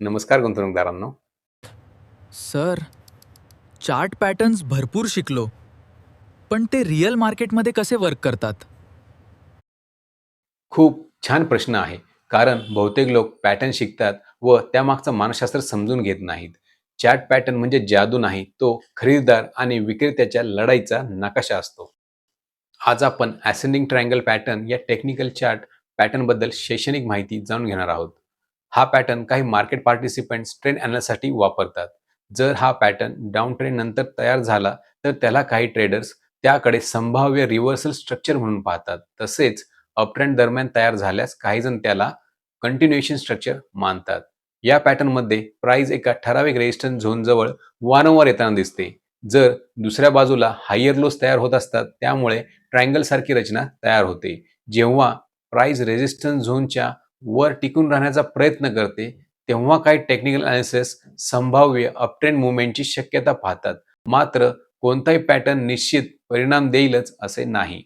नमस्कार गुंतवणूकदारांनो. Sir, chart patterns भरपूर शिकलो, पण ते रिअल मार्केटमध्ये कसे वर्क करतात? खूप छान प्रश्न आहे. कारण बहुतेक लोक पॅटर्न शिकतात व त्यामागचं मानसशास्त्र समजून घेत नाहीत. चार्ट पॅटर्न म्हणजे जादू नाही, तो खरेदीदार आणि विक्रेत्याच्या लढाईचा नकाशा असतो. आज आपण असेंडिंग ट्रायंगल पॅटर्न या टेक्निकल चार्ट पॅटर्नबद्दल शैक्षणिक माहिती जाणून घेणार आहोत. हा पॅटर्न काही मार्केट पार्टिसिपंट्स ट्रेंड अनालिसिससाठी वापरतात. जर हा पॅटर्न डाऊन ट्रेंड नंतर तयार झाला, तर त्याला काही ट्रेडर्स त्याकडे संभाव्य रिव्हर्सल स्ट्रक्चर म्हणून पाहतात. तसेच अपट्रेंड दरम्यान तयार झाल्यास काही जण त्याला कंटिन्युएशन स्ट्रक्चर मानतात. या पॅटर्नमध्ये प्राइस एका ठराविक रेजिस्टन्स झोन जवळ वारंवार येताना दिसते. जर दुसऱ्या बाजूला हायर लोज तयार होत असतात, त्यामुळे ट्रायंगल सारखी रचना तयार होते. जेव्हा प्राइस रेजिस्टन्स झोनच्या वर टिकून राहण्याचा प्रयत्न करते, तेव्हा काही टेक्निकल अनालिसिस संभाव्य अपट्रेंड मुवमेंटची शक्यता पाहतात. मात्र कोणताही पॅटर्न निश्चित परिणाम देईलच असे नाही.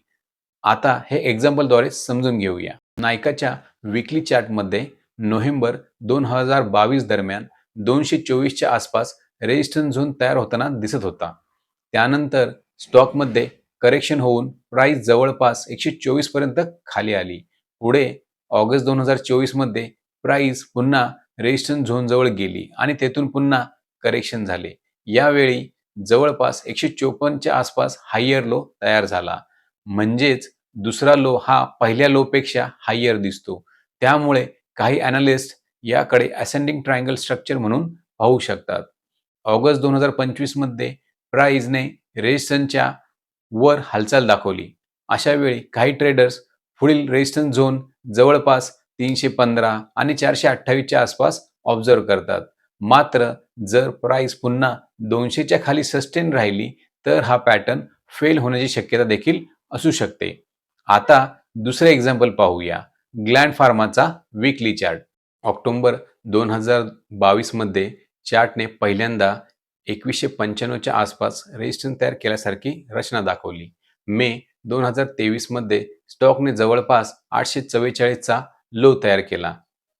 आता हे एक्झाम्पलद्वारे समजून घेऊया. नायकाच्या विकली चार्टमध्ये नोव्हेंबर 2022 दरम्यान 224 च्या आसपास रेजिस्टन्स झोन तयार होताना दिसत होता. त्यानंतर स्टॉकमध्ये करेक्शन होऊन प्राइस जवळपास 124 पर्यंत खाली आली. पुढे ऑगस्ट 2024 मध्ये प्राइस पुन्हा रेजिस्टन्स झोन जवळ गेली आणि तेथून पुन्हा करेक्शन झाले. यावेळी जवळपास 154 च्या आसपास हायर लो तयार झाला. म्हणजेच दुसरा लो हा पहिल्या लो पेक्षा हायर दिसतो. त्यामुळे काही अॅनालिस्ट याकडे असेंडिंग ट्रायंगल स्ट्रक्चर म्हणून पाहू शकतात. ऑगस्ट 2025 मध्ये प्राइसने रेजिस्टन्सच्या वर हालचाल दाखवली. अशा वेळी काही ट्रेडर्स पुढील रेजिस्टन्स झोन जवळपास 315 आणि 428 च्या आसपास ऑब्झर्व्ह करतात. मात्र जर प्राइस पुन्हा 200 च्या खाली सस्टेन राहिली, तर हा पॅटर्न फेल होण्याची शक्यता देखील असू शकते. आता दुसरे एक्झाम्पल पाहूया. ग्लँड फार्माचा वीकली चार्ट. ऑक्टोबर 2022 मध्ये चार्टने पहिल्यांदा 2195 च्या आसपास रेजिस्टन्स तयार केल्यासारखी रचना दाखवली. मे 2023 मध्ये स्टॉकने जवळपास 844 चा लो तयार केला.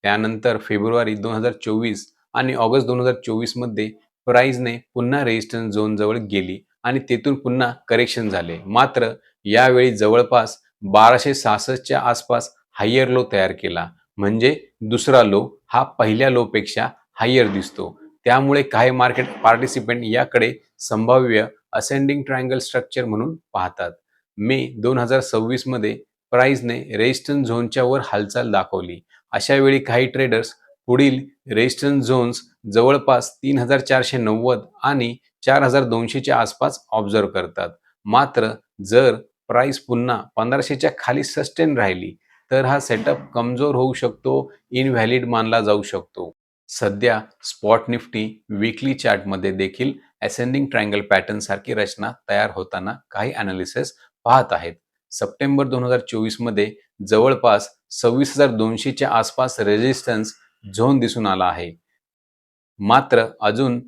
त्यानंतर फेब्रुवारी 2024 आणि ऑगस्ट 2024 मध्ये प्राइसने पुन्हा रेजिस्टन्स झोन जवळ गेली आणि तेथून पुन्हा करेक्शन झाले. मात्र यावेळी जवळपास 1266 च्या आसपास हायर लो तयार केला. म्हणजे दुसरा लो हा पहिल्या लो पेक्षा हायर दिसतो. त्यामुळे काही मार्केट पार्टिसिपंट याकडे संभाव्य असेंडिंग ट्रायंगल स्ट्रक्चर म्हणून पाहतात. मे 2026 मध्ये प्राइसने रेजिस्टन्स झोनच्या वर हालचाल दाखवली. अशा वेळी काही ट्रेडर्स पुढील रेजिस्टन्स झोन्स जवळपास 3490 आणि 4200 च्या आसपास ऑब्झर्व्ह करतात. मात्र जर प्राइस पुन्हा 1500 च्या खाली सस्टेन राहिली, तर हा सेटअप कमजोर होऊ शकतो, इनव्हॅलिड मानला जाऊ शकतो. सध्या स्पॉट निफ्टी वीकली चार्टमध्ये देखील असेंडिंग ट्रायंगल पॅटर्न सारखी रचना तयार होताना काही अनालिसिस पाहत आहेत. सप्टेंबर 2024 मध्ये जवळपास 26,200 च्या आसपास रेजिस्टन्स झोन दिसून आला आहे. मात्र अजून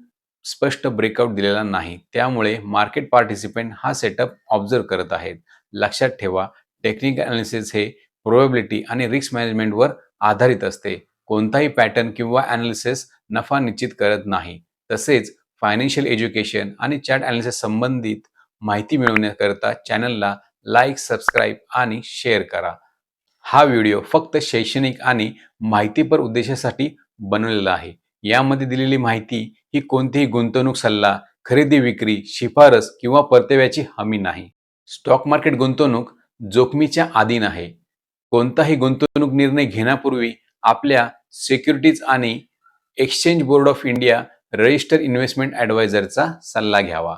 स्पष्ट ब्रेकआउट दिलेला नाही. त्यामुळे मार्केट पार्टिसिपंट हा सेटअप ऑब्झर्व्ह करत आहेत. लक्षात ठेवा, टेक्निकल अनालिसिस हे प्रोबॅबिलिटी आणि रिस्क मॅनेजमेंटवर आधारित असते. कोणताही पॅटर्न किंवा अनालिसिस नफा निश्चित करत नाही. तसेच फायनान्शियल एज्युकेशन आणि चार्ट अनालिसिस संबंधित माहिती मिळवण्याकरता चॅनलला लाईक, सबस्क्राईब आणि शेअर करा. हा व्हिडिओ फक्त शैक्षणिक आणि माहितीपर उद्देशासाठी बनवलेला आहे. यामध्ये दिलेली माहिती ही कोणतीही गुंतवणूक सल्ला, खरेदी विक्री, शिफारस किंवा परताव्याची हमी नाही. स्टॉक मार्केट गुंतवणूक जोखमीच्या अधीन आहे. कोणताही गुंतवणूक निर्णय घेण्यापूर्वी आपल्या सिक्युरिटीज आणि exchange board of India registered investment ॲडवायझरचा सल्ला घ्यावा.